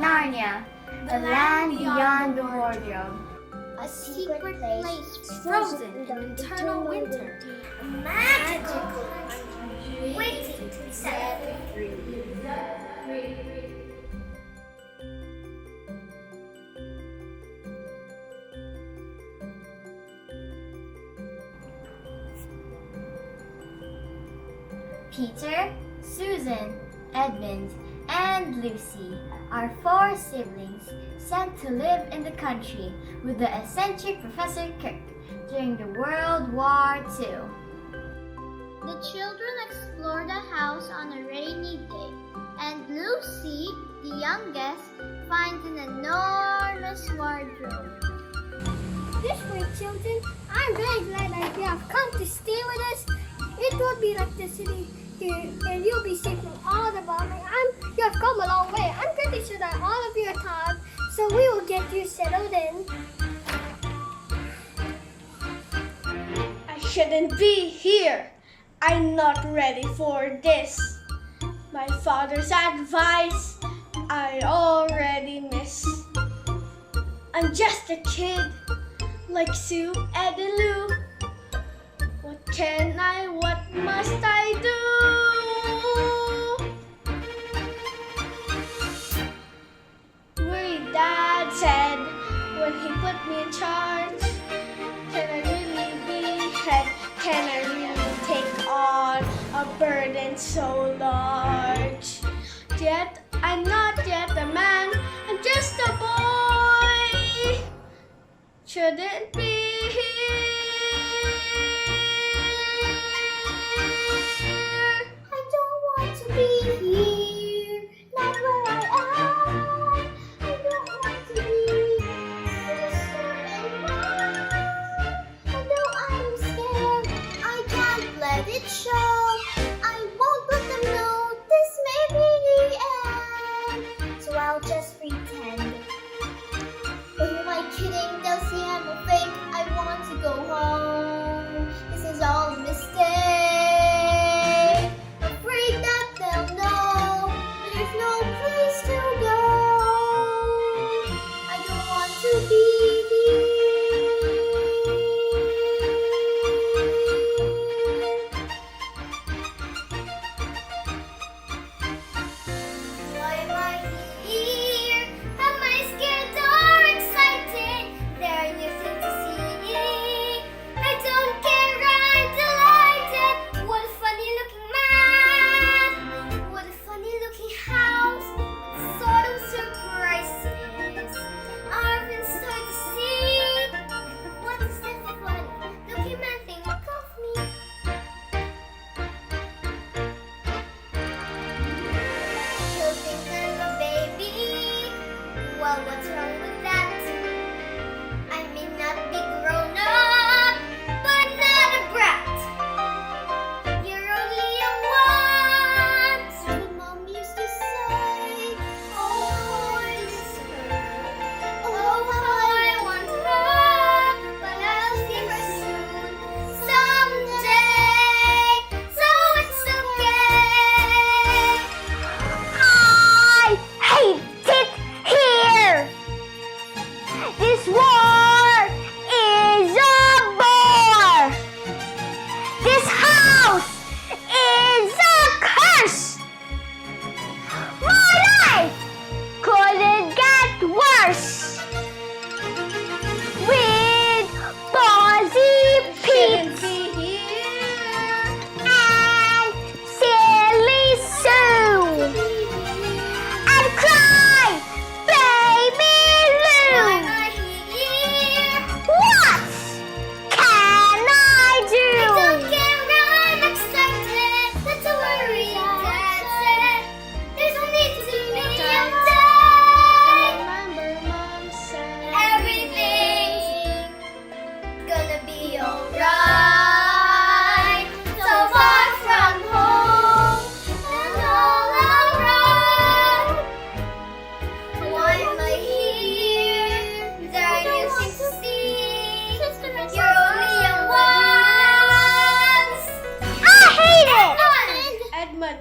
Narnia, a land beyond the wardrobe. A secret place frozen in eternal winter. A magical country waiting to be set free. Peter, Susan, Edmund, and Lucy are 4 siblings sent to live in the country with the eccentric Professor Kirk during the World War II. The children explore the house on a rainy day, and Lucy, the youngest, finds an enormous wardrobe. This way, children. I'm very glad that you have come to stay with us. It will be like the city here, and you'll be safe from all the bombing. You have come a long way. I'm pretty sure that all of you are tired, so we will get you settled in. I shouldn't be here. I'm not ready for this. My father's advice I already miss. I'm just a kid, like Sue and Lou. What must I do? Worried Dad said when he put me in charge, can I really be head? Can I really take on a burden so large? Yet I'm not yet a man, I'm just a boy. Shouldn't be here. Be here, not where I am. I don't want to be sister and mom. Although I'm scared, I can't let it show. I won't let them know this may be the end. So I'll just pretend. But who am I kidding? They'll see I'm a fake. I want to go home. This is all a mistake.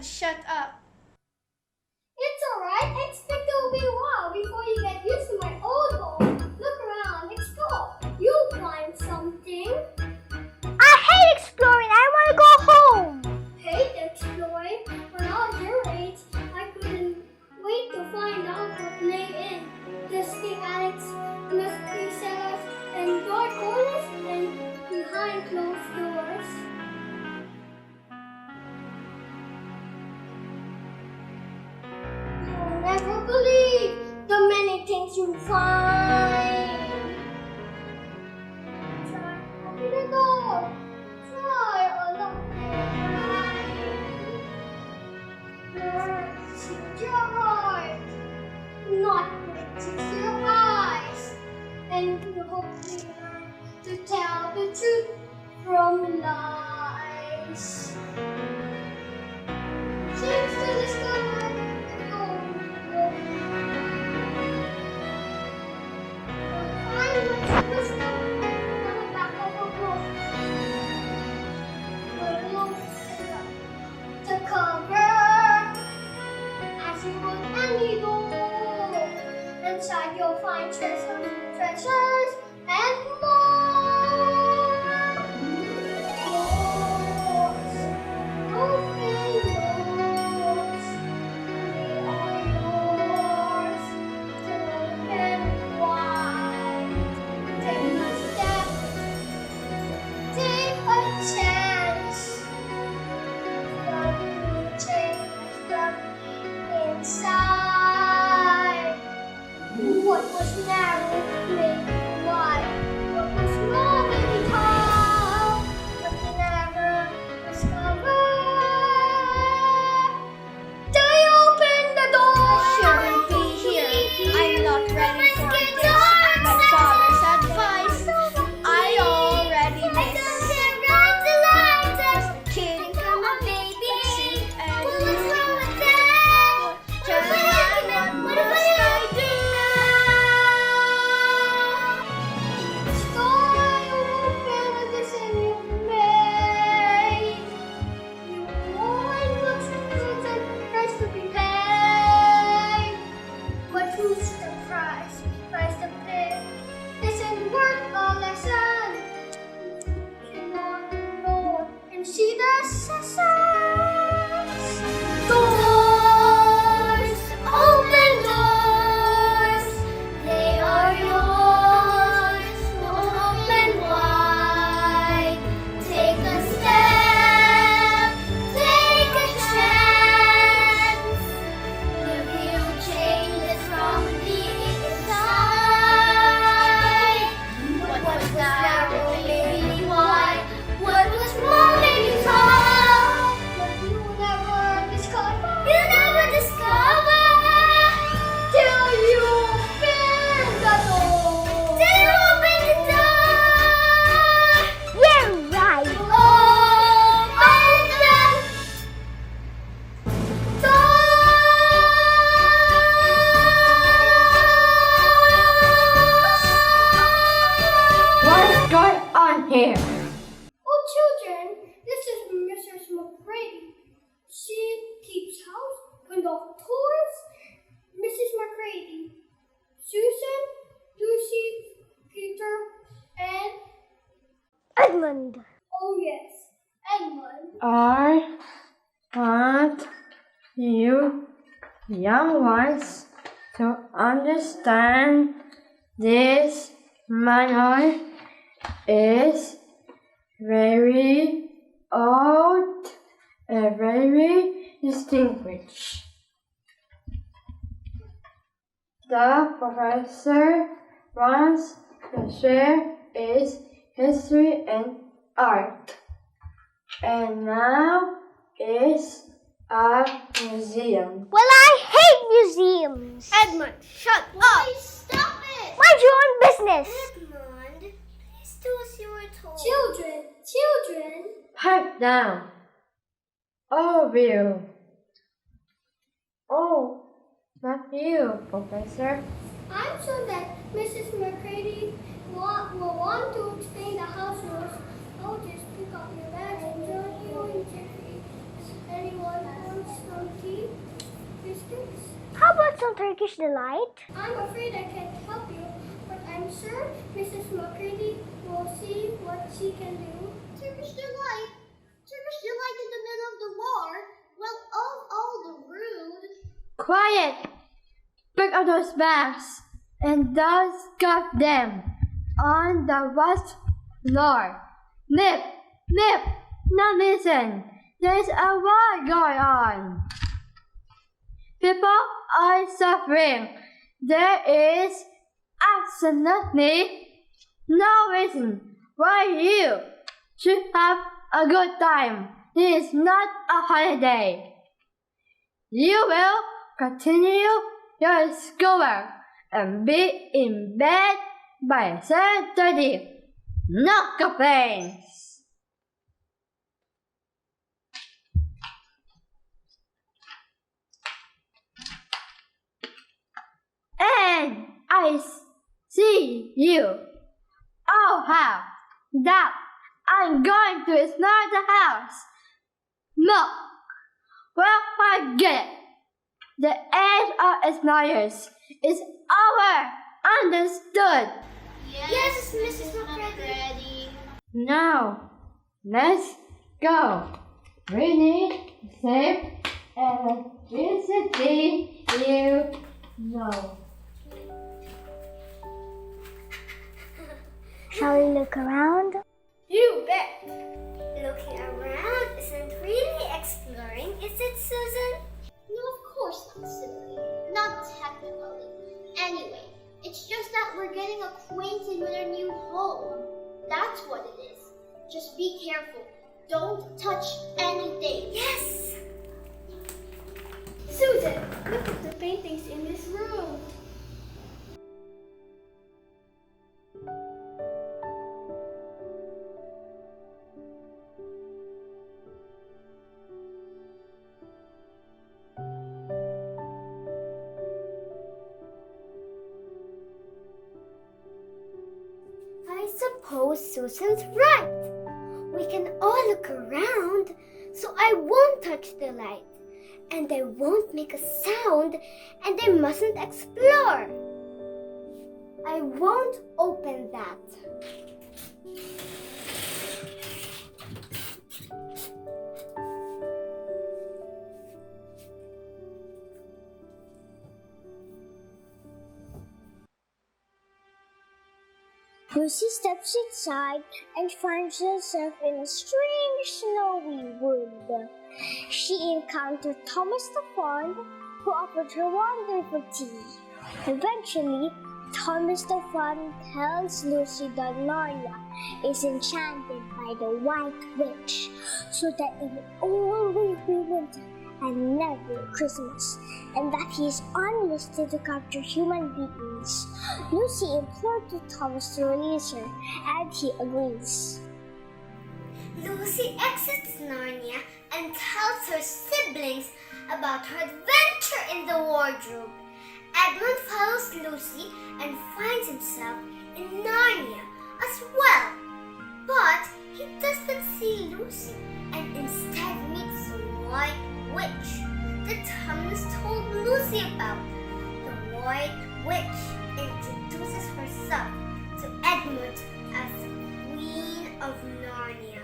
Shut up. It's alright. I expect it will be a while those doors. You'll never believe the many things you'll find. Try open the door. Try unlock the door. Shield your heart, not with your eyes, and you hopefully learn to tell the truth from lies. Seems to discover the gold. Find much wisdom on the back of a book. But look at the cover as you would any door. Inside you'll find treasures and more. Doors, open doors. They are yours to open wide. Take a step, take a chance. Love will change from the inside. What was narrow made wide. What was long made tall. But you never discover. Till you open the door. Shouldn't be here. I'm not ready for this. My father's advice, I already missed. Kid, Come on, baby. and What's wrong with that? what must I do? Story open and listen you made. You want what's truth and price to be paid. But who's the price? Price to pay isn't worth a lesson. You not know and see the success. Doors, open doors. They are yours. Open wide. Take a step. Take a chance. The view changes from the inside. What was narrow made me wide. What was long made me tall. But you never discover. You never discover. Till you open the door. Till you open the door. You're right. Open the What's going on here? Oh, children, this is Mrs. McCready. She keeps house with the tours. Mrs. McCready, Susan, Lucy, Peter, and Edmund. Oh, yes, Edmund. I want you young ones to understand this manual is very old and very distinguished. The professor wants to share its history and art, and now it's a museum. Well, I hate museums. Edmund, shut up. Stop it! Mind your own business. Edmund, please do as you were told. Children. Pipe down, all of you. Oh, not you, Professor. I'm sure that Mrs. McCready will want to explain the house rules. I'll just pick up your bags and join you in Jeffrey. Anyone wants some tea? Biscuits? How about some Turkish delight? I'm afraid I can't help you, but I'm sure Mrs. McCready will see what she can do. Turkish delight? Turkish delight in the middle of the war? Well, all the rude. Quiet! Pick up those bags and don't scuff them on the west floor. Nip! Nip! Now listen! There's a war going on! People are suffering. There is absolutely no reason why you should have a good time. It is not a holiday. You will continue your schoolwork and be in bed by 7:30. No complaints. And I see you all have that I'm going to ignore the house. Look, well, forget it. The age of ignorance is over. Understood? Yes, Mrs. McCready. Now, let's go. We need safe electricity, you know. Shall we look around? You bet. Looking around isn't really exploring, is it, Susan? No, of course not, silly. Not technically. Anyway, it's just that we're getting acquainted with our new home. That's what it is. Just be careful. Don't touch anything. Yes! Susan, look at the paintings in this room. I suppose Susan's right. We can all look around, so I won't touch the light, and they won't make a sound, and they mustn't explore. I won't open that. Lucy steps inside and finds herself in a strange snowy wood. She encountered Thomas the Fawn, who offered her wonderful tea. Eventually, Thomas the Fawn tells Lucy that Narnia is enchanted by the White Witch, so that it will always be winter and never Christmas, and that he is unlisted to capture human beings. Lucy implored to Thomas to release her, and he agrees. Lucy exits Narnia and tells her siblings about her adventure in the wardrobe. Edmund follows Lucy and finds himself in Narnia as well. But he doesn't see Lucy and instead meets the White Witch that Thomas told Lucy about. The White Witch introduces herself to Edmund as Queen of Narnia.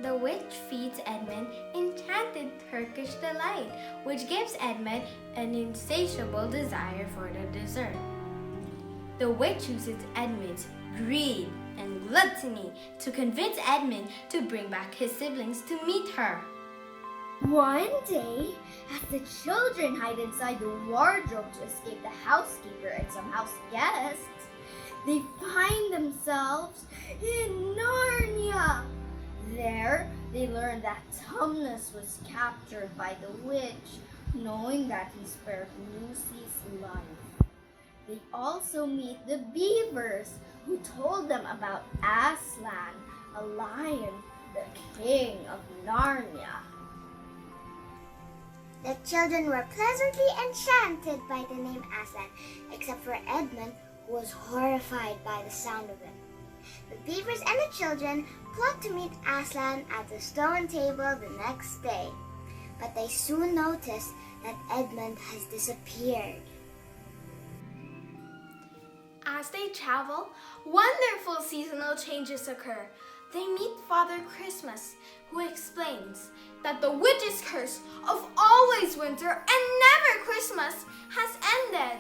The witch feeds Edmund enchanted Turkish delight, which gives Edmund an insatiable desire for the dessert. The witch uses Edmund's greed and gluttony to convince Edmund to bring back his siblings to meet her. One day, as the children hide inside the wardrobe to escape the housekeeper and some house guests, they find themselves in Narnia. There, they learn that Tumnus was captured by the witch, knowing that he spared Lucy's life. They also meet the beavers, who told them about Aslan, a lion, the king of Narnia. The children were pleasantly enchanted by the name Aslan, except for Edmund, who was horrified by the sound of it. The beavers and the children plot to meet Aslan at the stone table the next day, but they soon notice that Edmund has disappeared. As they travel, wonderful seasonal changes occur. They meet Father Christmas, who explains that the witch's curse of always winter and never Christmas has ended.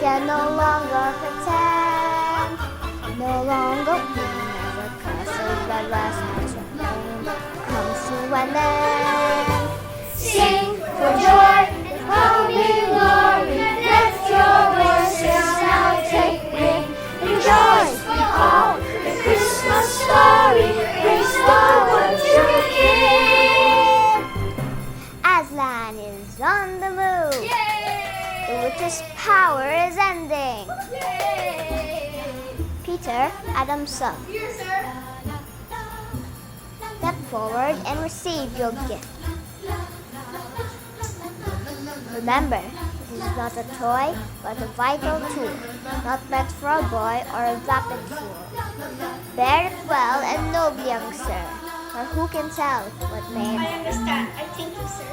can no longer pretend. No longer being as a castle that was not your own comes to an end. Sing for joy and holy glory. Let your voices now take wing. Rejoice, behold the Christmas story. Praise the one true King. Aslan is on the move. Yay! The witch's power is ending. Yay! Peter, Adam's son, Here, sir. step forward and receive your gift. Remember, this is not a toy, but a vital tool, not meant for a boy or a vapid fool. Bear it well and nobly, young sir, for who can tell what may. I understand. I thank you, sir.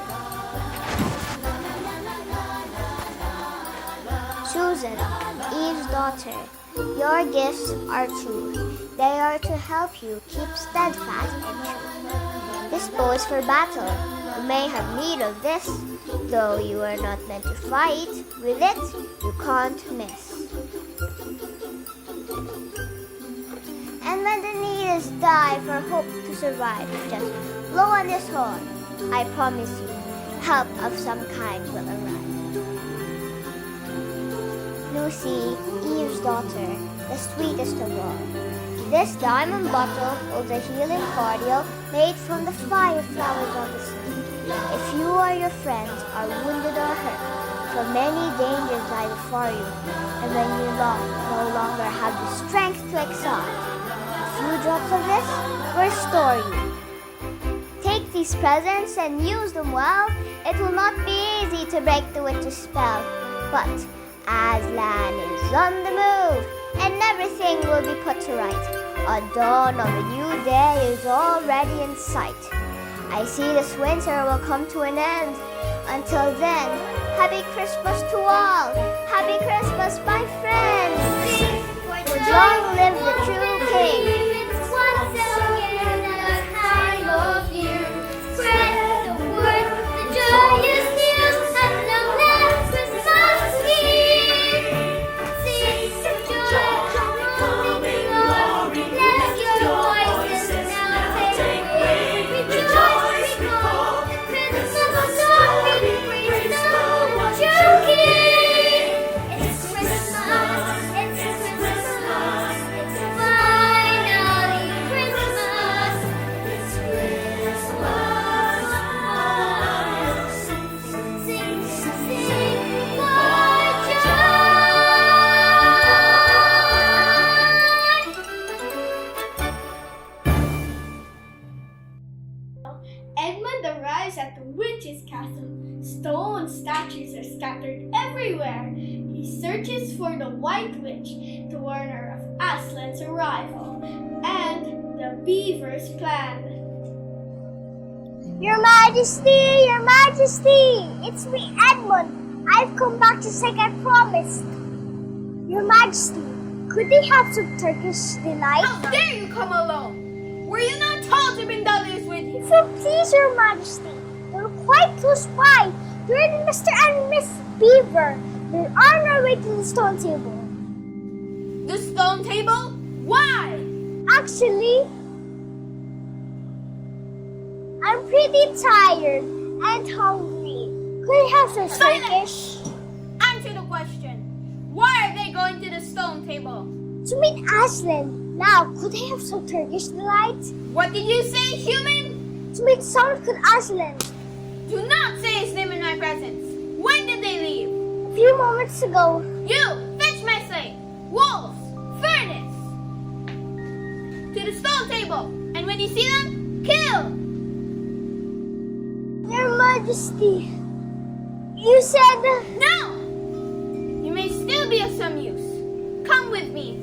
Susan, Eve's daughter, your gifts are true. They are to help you keep steadfast and true. This bow is for battle. You may have need of this, though you are not meant to fight. With it, you can't miss. And when the need is die for hope to survive, just blow on this horn. I promise you, help of some kind will arrive. Lucy, Eve's daughter, the sweetest of all. This diamond bottle holds a healing cordial made from the fire flowers of the sea. If you or your friends are wounded or hurt, from many dangers lie before you, and when you no longer have the strength to exalt, a few drops of this will restore you. Take these presents and use them well. It will not be easy to break the witch's spell, but Aslan is on the move, and everything will be put to right. A dawn of a new day is already in sight. I see this winter will come to an end. Until then, Happy Christmas to all! Happy Christmas, my friends! For long live the true King! Once again a time of year. Spread the word, the joyous news, and long live Christmas Eve. Sing for joy, holy glory. Let your voices now take wing. Rejoice, because Christmas story. Praise the one true King. It's Christmas, it's Christmas, it's finally Christmas. It's Christmas. Sing, sing for joy. Edmund arrives at the witch's castle. Stone statues are scattered everywhere. He searches for the White Witch to warn her of Aslan's arrival and the beaver's plan. Your Majesty, it's me, Edmund. I've come back just like I promised. Your Majesty, could they have some Turkish delight? How dare you come alone? Were you not told to bring Dudley's with you? So please, Your Majesty, we're quite close by. You're in Mr. and Miss Beaver. They're on our way to the stone table. The stone table? Why? Actually, I'm pretty tired and hungry. Could I have some Turkish? Answer the question. Why are they going to the stone table? To meet Aslan. Now, could I have some Turkish delight? What did you say, human? To meet someone called Aslan. Do not say his name in my presence. When did they leave? A few moments ago. You, fetch my slate. Wolves, furnace. To the stone table. And when you see them, kill. Your Majesty, you said... No! You may still be of some use. Come with me.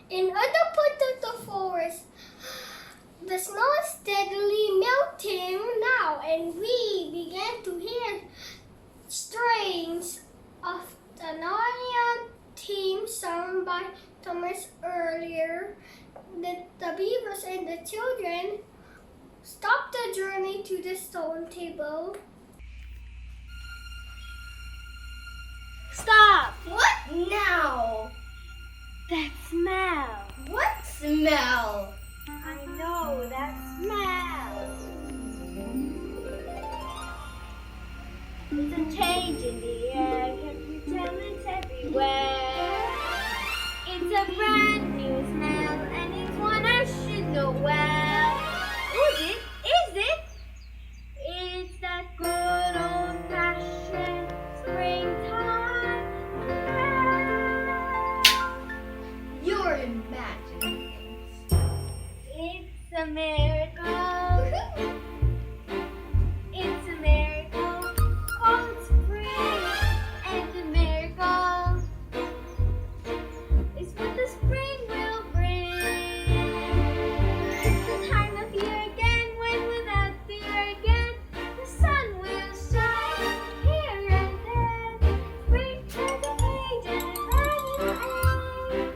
In other part of the forest, the snow is steadily melting now, and we began to hear strains of the Narnia theme sung by Thomas earlier. The beavers and the children stopped the journey to the stone table. Stop! What now? That smell. What smell? I know that smell. It's a change in the air. Can you tell it's everywhere? It's a brand new smell, and it's one I should know well. Is it? Is it? It's that good old-fashioned springtime smell. You're imagining things. It's a miracle. It's a miracle. Oh, it's spring. And a miracle is what the spring will bring. The time of year again when without fear again the sun will shine here and there. Spring turns the page and a brand new age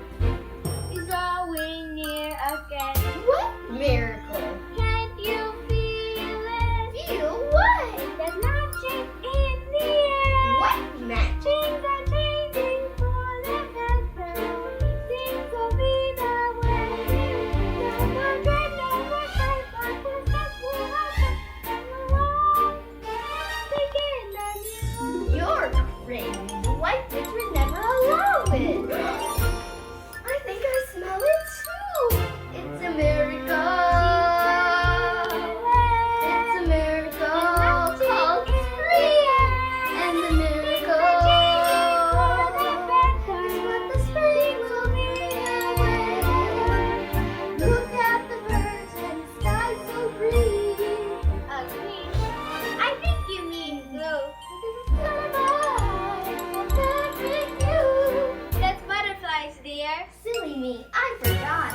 is drawing near again. What miracle? Can't you feel it? Feel what? The magic in the air. What magic? Things are changing for the better. Things will be the way. No more dread, no more fight, but we'll stop will happen. And we'll all begin anew. You're crazy. The white witch would never allow it. I think I smell it too. It's a miracle. It's a miracle called spring. And the miracle is what the spring will be. Look at the birds and the sky so green. Green. I think you mean blue. That's butterflies, dear. Silly me, I forgot.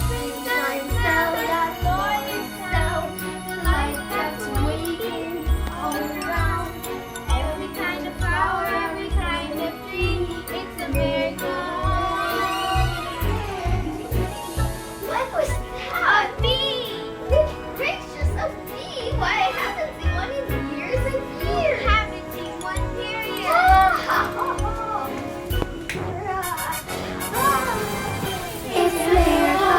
Springtime smell, that morning sound, the light that's waking all around. Every kind of flower, every kind of tree, it's a miracle. What was that? A bee! Good gracious, a bee! Why, I haven't seen one in years and years. Haven't seen one period. It's a miracle.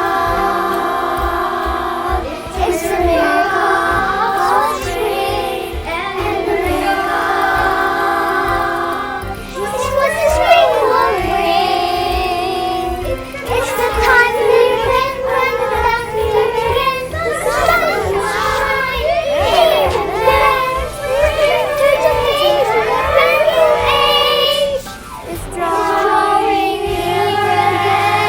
It's a miracle of spring and the miracle. It's what the spring will bring. It's the time of year when the family begins. The sun will shine here and there. Spring to the page of a brand new age. It's drawing near again.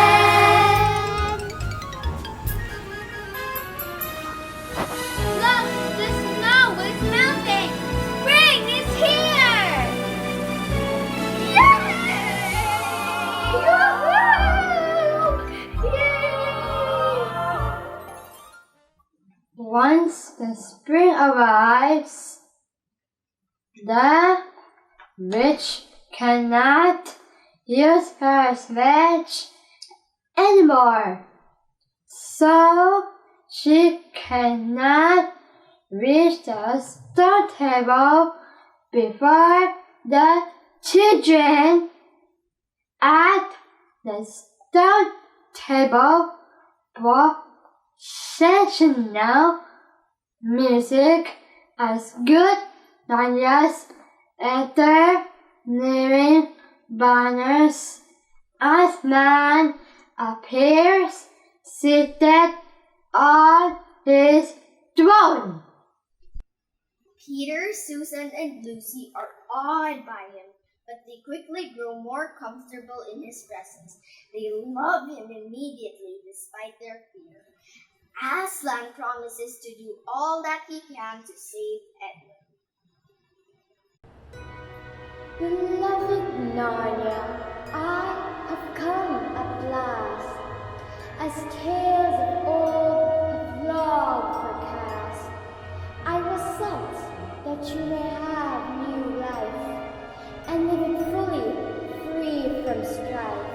Look, the snow is melting. Spring is here. Once the spring arrives, the witch cannot use her sledge anymore. So she cannot reach the stone table before the children at the stone table processional music as good dancers enter nearing banners as man appears seated on his throne. Peter, Susan, and Lucy are awed by him, but they quickly grow more comfortable in his presence. They love him immediately despite their fear. Aslan promises to do all that he can to save Edwin. Beloved Narnia, I have come at last, as tales of old have long forecast. I was sent that you may have new life, and live it fully, free from strife.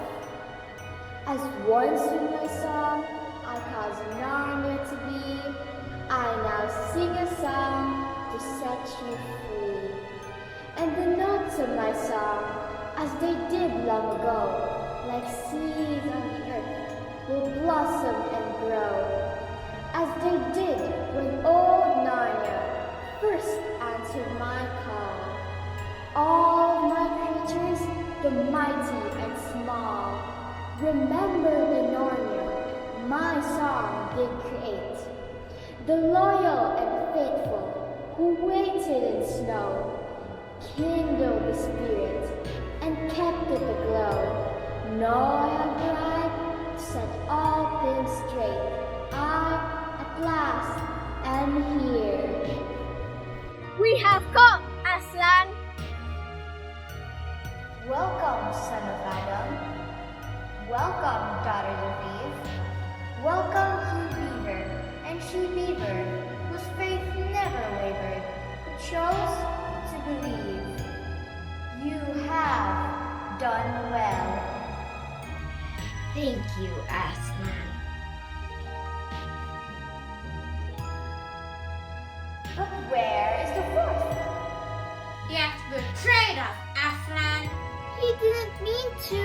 As once with my song I caused Narnia to be, I now sing a song to set you free. And the notes of my song, as long ago, like seeds on the earth, will blossom and grow, as they did when old Narnia first answered my call. All my creatures, the mighty and small, remember the Narnia my song did create. The loyal and faithful who waited in snow, kindled the spirit and kept it aglow. Now I have tried to set all things straight. I, at last, am here. We have come, Aslan. Welcome, son of Adam. Welcome, daughters of Eve. Welcome, Hugh Beaver and She Beaver, whose faith never wavered, but chose to believe. You have done well. Thank you, Aslan. But where is the fourth? He has betrayed us, Aslan. He didn't mean to.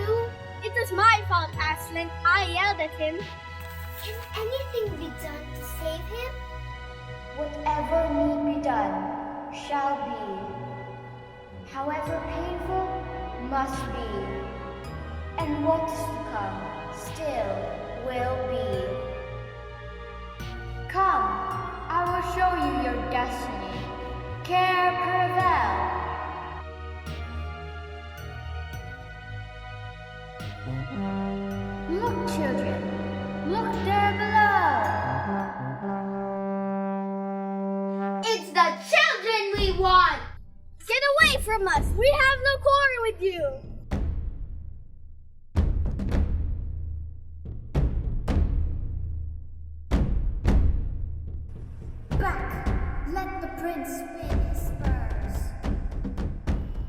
It was my fault, Aslan. I yelled at him. Can anything be done to save him? Whatever need be done shall be. However painful must be. And what is to come still will be. Come, I will show you your destiny. Care prevail. Look, children, look there below. It's the children we want! Get away from us! We have no quarrel with you! Back, let the prince spin his spurs.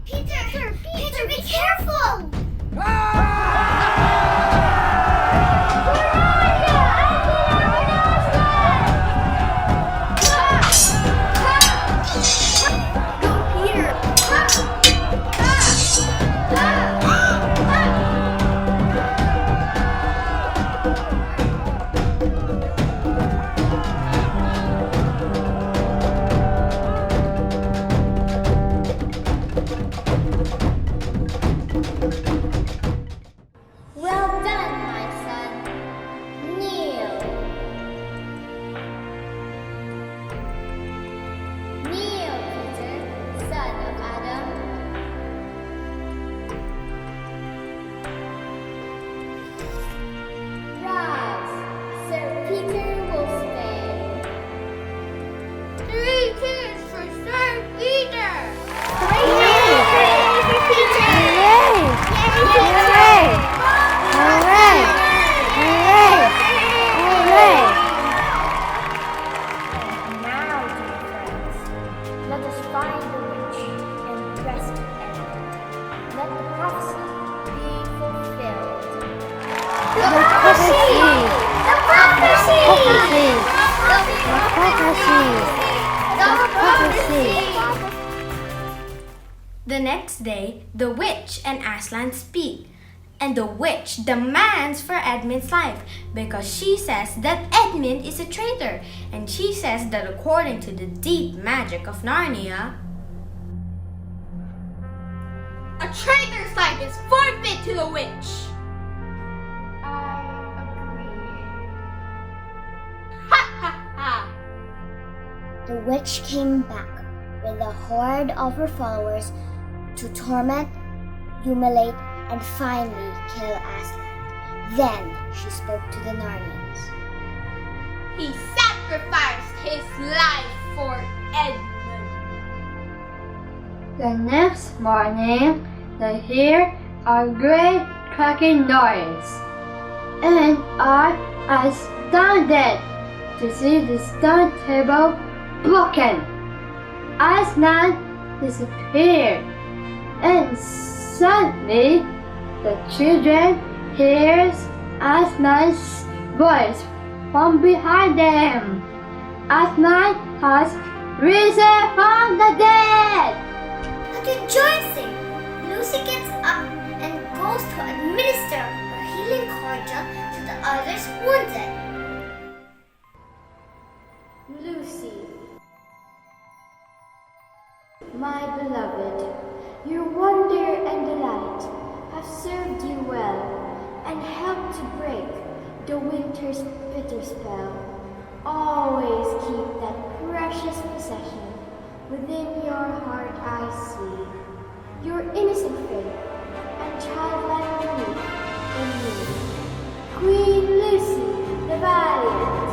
Peter, be careful! Well done, my son. Kneel. Kneel, Peter, son of Adam. Rise, Sir Peter will stay. 3 cheers for Sir Peter! Now, dear friends, let us find the witch and rescue Edmund. Let the prophecy be fulfilled. The prophecy! The next day, the witch and Aslan speak, and the witch demands for Edmund's life because she says that Edmund is a traitor, and she says that according to the deep magic of Narnia, A traitor's life is forfeit to the witch! I agree. Ha ha ha! The witch came back with a horde of her followers to torment, humiliate, and finally kill Aslan. Then she spoke to the Narnians. He sacrificed his life for Edmund. The next morning, they hear a great cracking noise, and are astounded to see the stone table broken. Aslan disappeared, and suddenly the children hears Aslan's voice from behind them. Aslan has risen from the dead. Rejoicing, Lucy gets up and goes supposed to administer a healing cordial to the others wounded. Lucy, my beloved, your wonder and delight have served you well and helped to break the winter's bitter spell. Always keep that precious possession within your heart I see, your innocent faith and childlike belief in me. Queen Lucy the Valiant.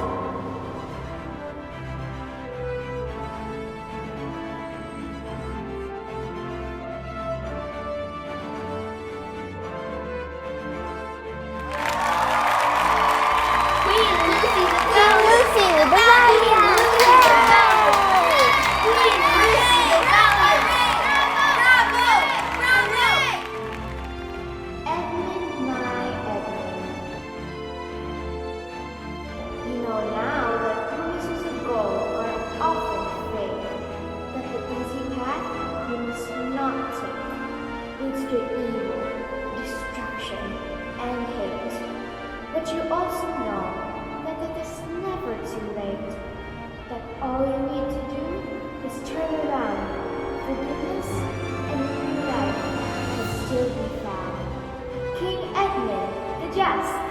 But you also know that it is never too late, that all you need to do is turn around. Forgiveness and new life can still be found. King Edmund the Just.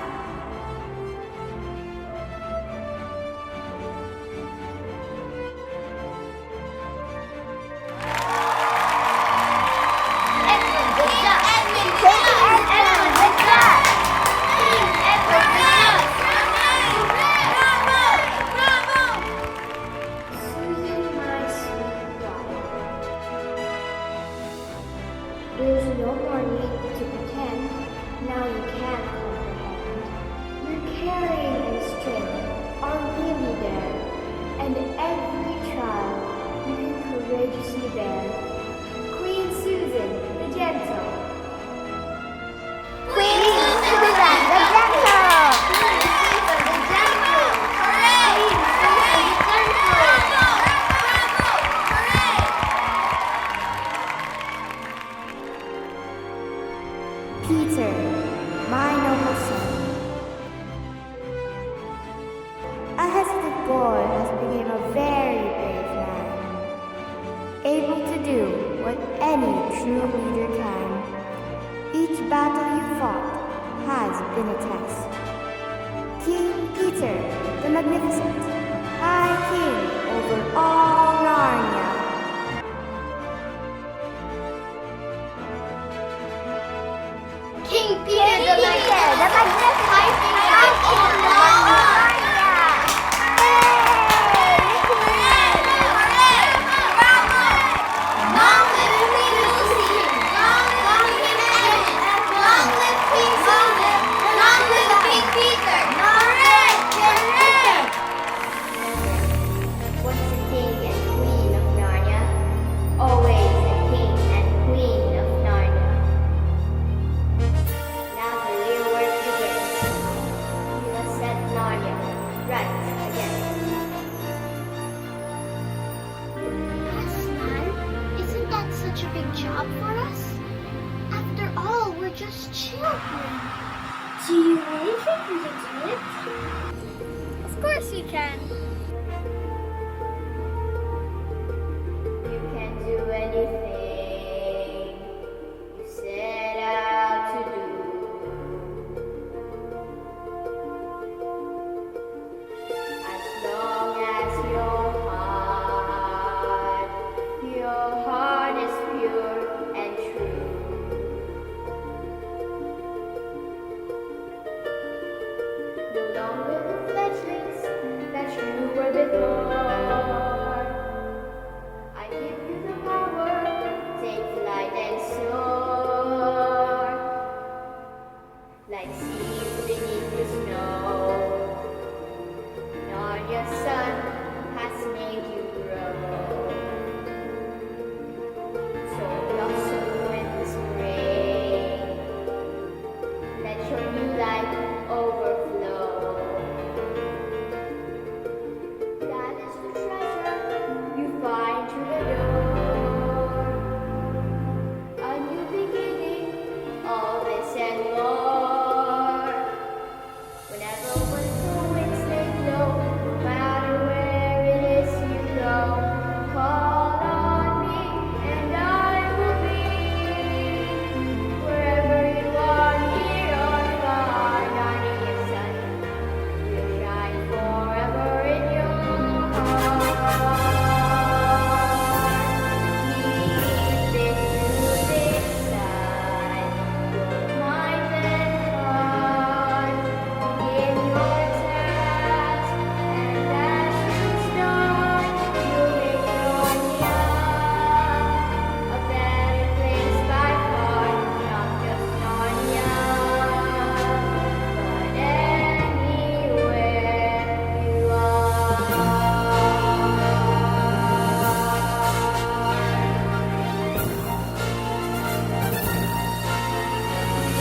No longer the fledglings that you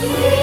Here